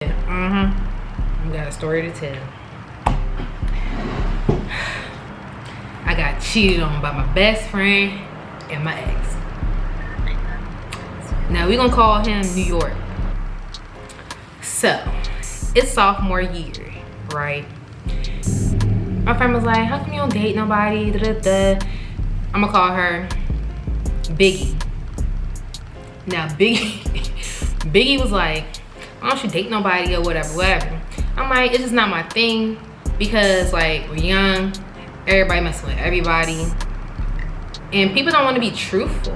You got a story to tell. I got cheated on by my best friend and my ex. Now we're gonna call him New York. So it's sophomore year, right? My friend was like, how come you don't date nobody? I'm gonna call her Biggie. Now Biggie was like, why don't you date nobody or whatever. I'm like, it's just not my thing because like we're young, everybody messing with everybody, and people don't want to be truthful.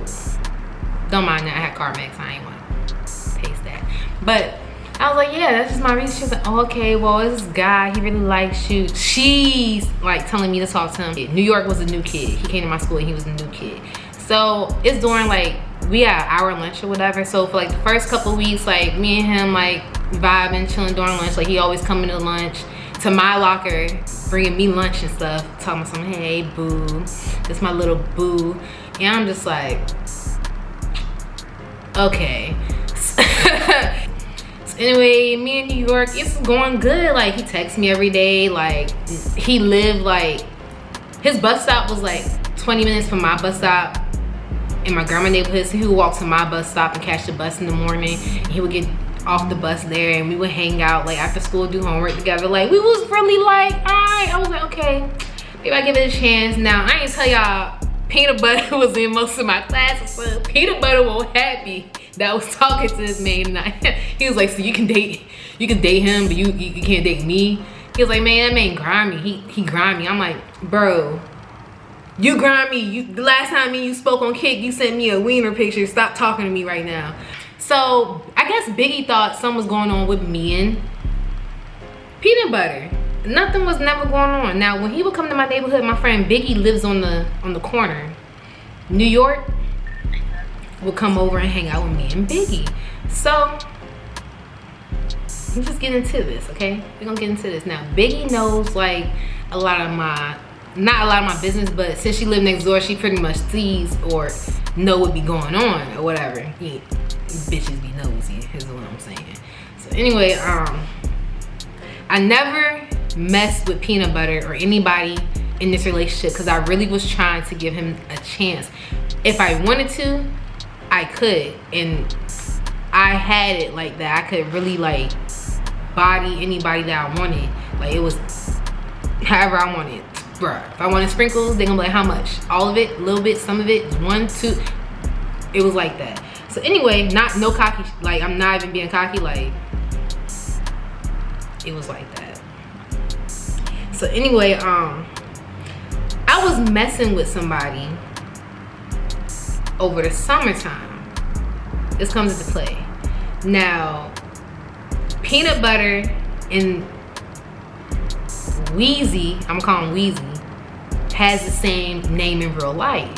Don't mind that, I had CarMax, I ain't want to paste that. But I was like, yeah, that's just my reason. She was like, oh, okay, well, it's this guy, he really likes you. She's like telling me to talk to him. New York was a new kid. He came to my school and he was a new kid. So it's during like, we had our lunch or whatever. So for like the first couple weeks, like me and him like vibing, chilling during lunch. Like he always coming to lunch, to my locker, bringing me lunch and stuff, talking about some, hey boo, this my little boo. And I'm just like, okay. So anyway, me in New York, it's going good. Like he texts me every day. Like he lived like, his bus stop was like 20 minutes from my bus stop in my grandma's neighborhood. So he would walk to my bus stop and catch the bus in the morning. And he would get off the bus there and we would hang out like after school, do homework together. Like we was really like, all right. I was like, okay, maybe I give it a chance. Now I ain't tell y'all, Peanut Butter was in most of my classes. So Peanut Butter was happy that I was talking to this man tonight. He was like, so you can date him, but you can't date me. He was like, man, that man grimy. He grimy. I'm like, bro, you grimy. The last time me and you spoke on Kick, you sent me a wiener picture. Stop talking to me right now. So I guess Biggie thought something was going on with me and Peanut Butter. Nothing was never going on. Now when he would come to my neighborhood, my friend Biggie lives on the corner. New York would come over and hang out with me and Biggie. So let's just get into this, okay? We're gonna get into this. Now Biggie knows like a lot of my, not a lot of my business, but since she lived next door, she pretty much sees or know what be going on or whatever. Yeah, bitches be nosy is what I'm saying. So anyway, I never messed with Peanut Butter or anybody in this relationship because I really was trying to give him a chance. If I wanted to, I could, and I had it like that. I could really like body anybody that I wanted. Like it was however I wanted. Bruh, if I wanted sprinkles, they gonna be like, how much? All of it, a little bit, some of it, 1, 2. It was like that. So anyway, no cocky, like I'm not even being cocky, like it was like that. So anyway, I was messing with somebody over the summertime. This comes into play. Now, Peanut Butter and Weezy, I'm gonna call him Weezy, has the same name in real life.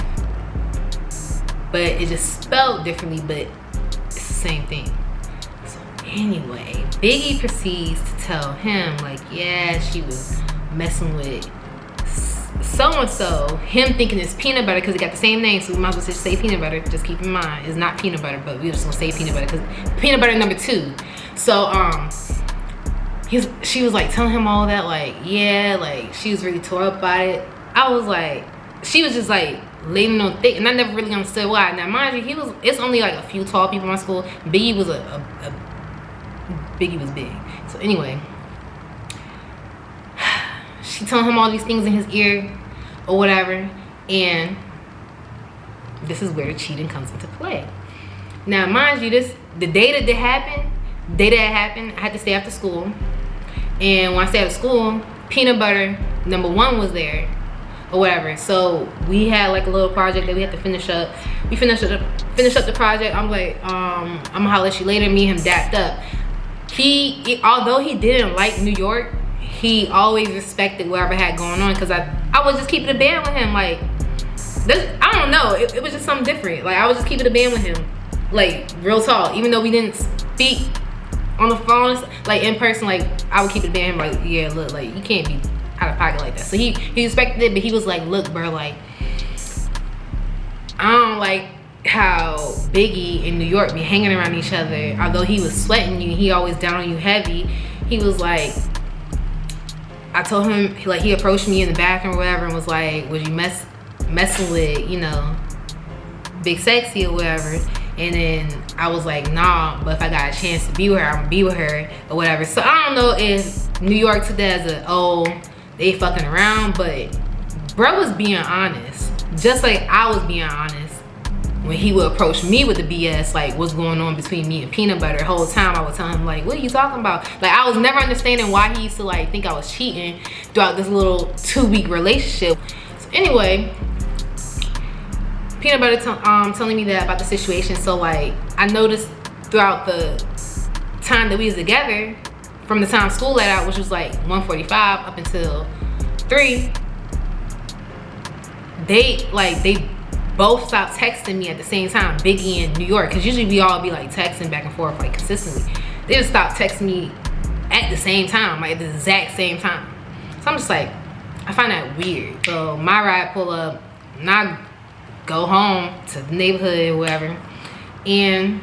But it just spelled differently, but it's the same thing. So anyway, Biggie proceeds to tell him like, yeah, she was messing with so-and-so, him thinking it's Peanut Butter because he got the same name, so we might as well just say Peanut Butter. Just keep in mind, it's not Peanut Butter, but we just gonna say Peanut Butter because Peanut Butter number 2. So she was like telling him all that, like, yeah, like she was really tore up by it. I was like, she was just like laying on thick, and I never really understood why. Now mind you, it's only like a few tall people in my school. Biggie was Biggie was big. So anyway, she telling him all these things in his ear or whatever, and this is where the cheating comes into play. Now mind you, the day that happened, I had to stay after school, and when I stayed after school, Peanut Butter number 1 was there or whatever. So we had like a little project that we had to finish up. We finished up the project. I'm like, I'm gonna holler at you later. Me and him dapped up. Although he didn't like New York, he always respected whatever had going on because I was just keeping a band with him. Like I don't know, it was just something different. Like I was just keeping a band with him, like real talk. Even though we didn't speak on the phone, like in person, like I would keep it a band. Like, yeah, look, like you can't be out of pocket like that. So he respected it, but he was like, look, bro, like I don't like how Biggie in New York be hanging around each other. Although he was sweating you, he always down on you heavy. He was like, I told him, like, he approached me in the bathroom or whatever and was like, was you messing with, you know, Big Sexy or whatever? And then I was like, nah, but if I got a chance to be with her, I'm gonna be with her or whatever. So I don't know if New York took that as a, oh, they fucking around, but bro was being honest. Just like I was being honest when he would approach me with the BS, like what's going on between me and Peanut Butter. The whole time I would tell him, like, what are you talking about? Like, I was never understanding why he used to like think I was cheating throughout this little 2-week relationship. So anyway, Peanut Butter telling me that about the situation. So like, I noticed throughout the time that we was together, from the time school let out, which was like 1:45 up until 3, they both stopped texting me at the same time, Biggie in New York, because usually we all be like texting back and forth like consistently. They just stopped texting me at the same time, like at the exact same time. So I'm just like, I find that weird. So my ride pull up, and I go home to the neighborhood or whatever, and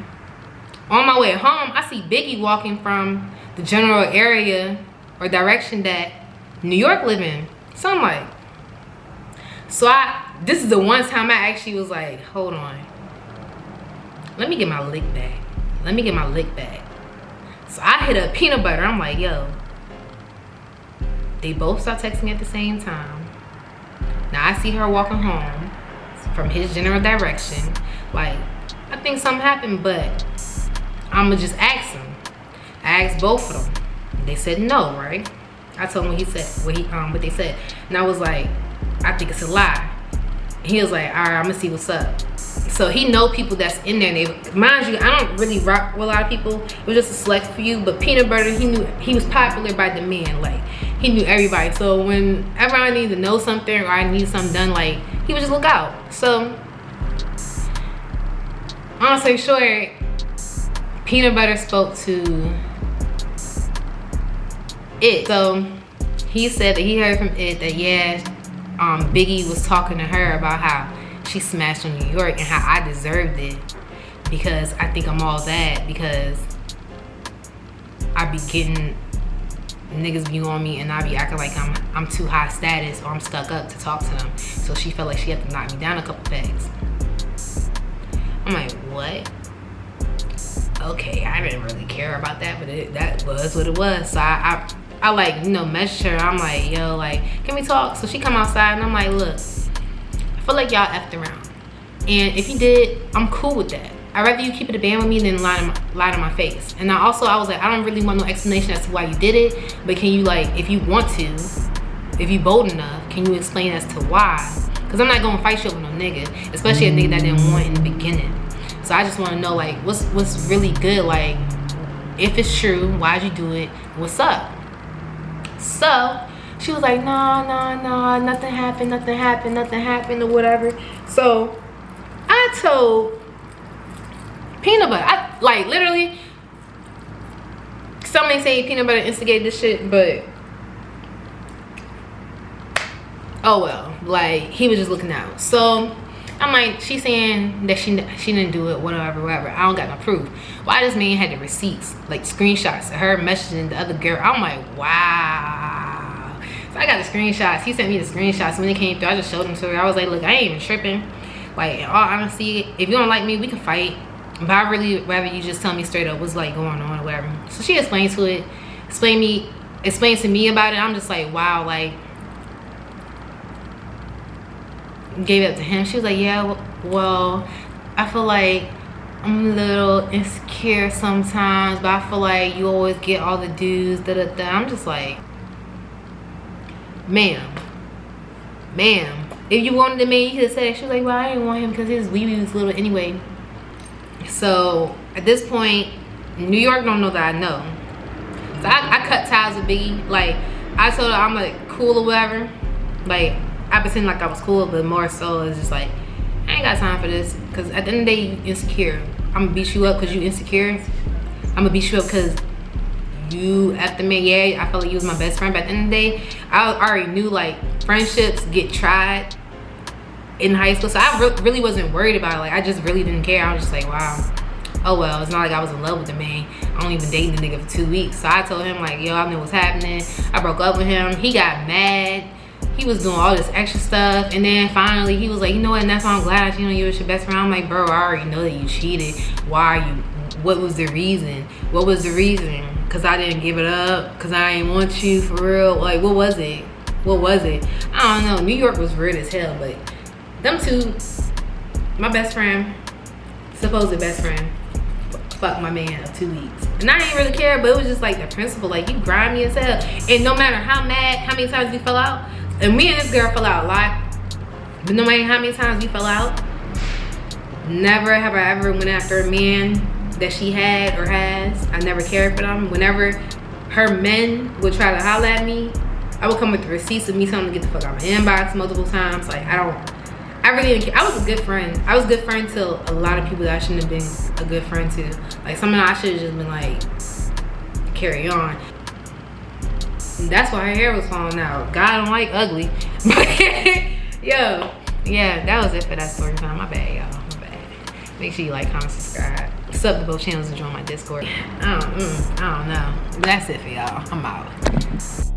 on my way home, I see Biggie walking from the general area or direction that New York live in. So I'm like, this is the one time I actually was like, hold on, let me get my lick back. Let me get my lick back. So I hit up Peanut Butter. I'm like, yo, they both start texting at the same time. Now I see her walking home from his general direction. Like, I think something happened, but I'ma just ask him. I asked both of them. They said no, right? I told him what they said. And I was like, I think it's a lie. He was like, all right, I'm gonna see what's up. So he know people that's in there. Mind you, I don't really rock with a lot of people. It was just a select few. But Peanut Butter, he knew he was popular by demand. Like, he knew everybody. So whenever I needed to know something or I needed something done, like, he would just look out. So, long story short, Peanut Butter spoke to It. So he said that he heard from It that, yeah, Biggie was talking to her about how she smashed on New York and how I deserved it because I think I'm all that, because I be getting niggas be on me and I be acting like I'm too high status or I'm stuck up to talk to them. So she felt like she had to knock me down a couple pegs. I'm like, what? Okay, I didn't really care about that, but that was what it was. So I like, you know, messaged her. I'm like, yo, like, can we talk? So she come outside and I'm like, look, I feel like y'all effed around. And if you did, I'm cool with that. I'd rather you keep it a band with me than lie to my face. And I was like, I don't really want no explanation as to why you did it, but can you, like, if you want to, if you bold enough, can you explain as to why? Because I'm not gonna fight you over no nigga, especially a nigga that I didn't want in the beginning. So I just want to know, like, what's really good, like, if it's true, why'd you do it, what's up? So she was like, no, nothing happened or whatever. So I told Peanut Butter, I like literally, some may say Peanut Butter instigated this shit, but oh well, like, he was just looking out. So I'm like, she's saying that she didn't do it, whatever. I don't got no proof. Why this man had the receipts, like screenshots of her messaging the other girl. I'm like, wow. So I got the screenshots. He sent me the screenshots. When it came through, I just showed them to her. I was like, look, I ain't even tripping. Like, in all honesty, if you don't like me, we can fight. But I really rather you just tell me straight up what's like going on or whatever. So she explained to me about it. I'm just like, wow, like, gave it up to him. She was like, yeah, well, I feel like I'm a little insecure sometimes, but I feel like you always get all the dudes, da-da-da. I'm just like, ma'am, if you wanted a man, you could have said it. She was like, well, I didn't want him because his wee was little anyway. So at this point, New York don't know that I know. So I cut ties with Biggie. Like, I told her I'm like cool or whatever. Like, I pretend like I was cool, but more so it's just like, I ain't got time for this. Because at the end of the day, you insecure. I'm gonna beat you up because you insecure. I'm gonna beat you up because you after me. Yeah, I felt like you was my best friend, but at the end of the day, I already knew, like, friendships get tried in high school. So I really wasn't worried about it. Like, I just really didn't care. I was just like, wow, oh well, it's not like I was in love with the man. I only been dating the nigga for 2 weeks. So I told him like, yo, I knew what's happening. I broke up with him. He got mad. He was doing all this extra stuff. And then finally he was like, you know what, and that's why I'm glad you know you was your best friend. I'm like, bro, I already know that you cheated. Why are you, what was the reason? What was the reason? Cause I didn't give it up, cause I didn't want you for real. Like, what was it? What was it? I don't know. New York was weird as hell, but them two, my best friend, supposed best friend, fuck my man of 2 weeks. And I didn't really care, but it was just like the principle, like, you grimy as hell. And no matter how mad, how many times we fell out, and me and this girl fell out a lot, but no matter how many times we fell out, never have I ever went after a man that she had or has. I never cared for them. Whenever her men would try to holler at me, I would come with the receipts of me telling them to get the fuck out of my inbox multiple times. Like, I really didn't care. I was a good friend. I was a good friend to a lot of people that I shouldn't have been a good friend to. Like, some of them I should have just been like, carry on. And that's why her hair was falling out. God don't like ugly. But yo, yeah, that was it for that story time. My bad, y'all. My bad. Make sure you like, comment, subscribe. Sub to both channels and join my Discord. I don't know. But that's it for y'all. I'm out.